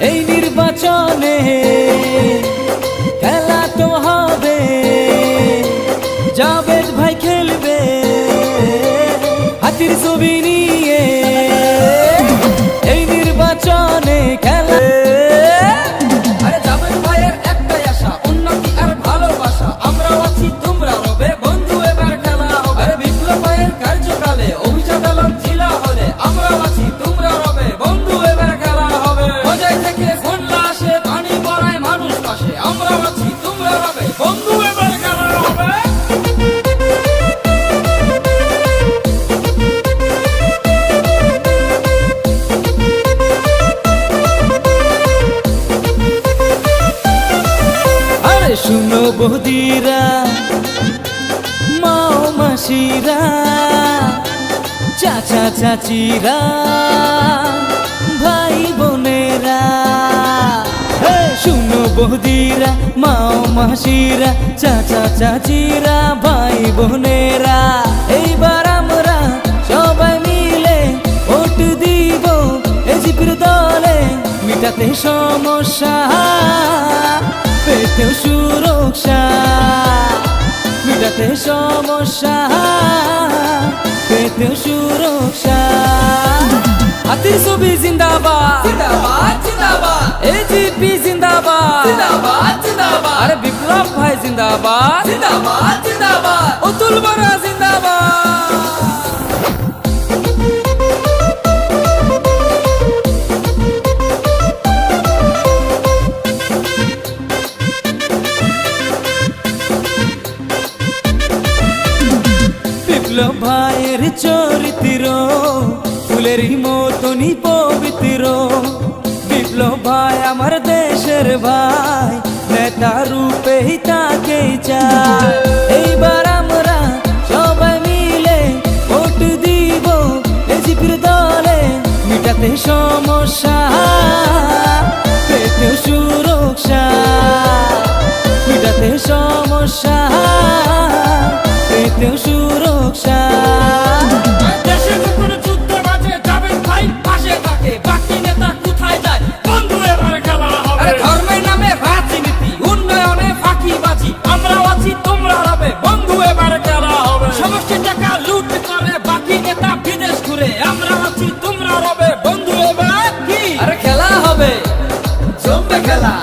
এই নির্বাচনে খেলা তো হবে, জাভেদ ভাই খেলবে হাতির ছবি নিয়ে। এই নির্বাচনে খেলা, আরে জাভেদ ভাইয়ের একটাই আশা, উন্নতি আর ভালোবাসা। আমরাও আছি তোমরা রবে, বন্ধু এবার খেলা হবে। আরে বিপ্লব ভাইয়ের কার্যকালে অভিযোগ আলম জিলা হলে, আমরাও আছি তোমরা রবে, বন্ধু এবার খেলা হবে। মজাই থেকে ফোনলা আসে, পানি পড়ায় মানুষ পাশে, আমরাও আছি তোমরা রবে, বন্ধু এবার খেলা হবে। আরে শুনো বৌদিরা, মাও মাসিরা, চাচা চাচিরা, ভাই বোনেরা। হে শুনো বৌদিরা, মাও মাসিরা, চাচা চাচিরা, ভাই বোনেরা। এইবার আমরা সবাই মিলে ভোট দিব এজিপির দলে, মিটাতে সমস্যা, পেতেও সুরক্ষা। মিটাতে সমস্যা, পেতেও সুরক্ষা। হাতির ছবি জিন্দাবাদ, জিন্দাবাদ জিন্দাবাদ, এজিপি জিন্দাবাদ, জিন্দাবাদ জিন্দাবাদ। আরে বিপ্লব ভাই জিন্দাবাদ, জিন্দাবাদ জিন্দাবাদ, অতুল বরা জিন্দাবাদ। বিপ্লব ভাইয়ের চরিত্র ফুলেরই মতনই পবিত্র। বিপ্লব ভাই আমার দেশের ভাই, নেতা রূপেই তাকেই চাই। এইবার আমরা সবাই মিলে ভোট দিব এজিপির দলে, মিটাতে সমস্যা, পেতেও সুরক্ষা। মিটাতে সমস্যা, পেতেও সুরক্ষা। দেশে যখন যুদ্ধ বাজে, জাভেদ ভাই পাশে থাকে, বাকি নেতা কোথায় যায়, বন্ধু এবার খেলা হবে। আরে ধর্মের নামে রাজনীতি, উন্নয়নে ফাঁকিবাজি, আমরাও আছি তোমরা রবে, বন্ধু এবার খেলা হবে। সমষ্টি টাকা লুট করে বাকি নেতা বিদেশ ঘুরে, আমরা আছি তোমরা রবে, বন্ধু এবার কি? আরে খেলা হবে, জমবে খেলা।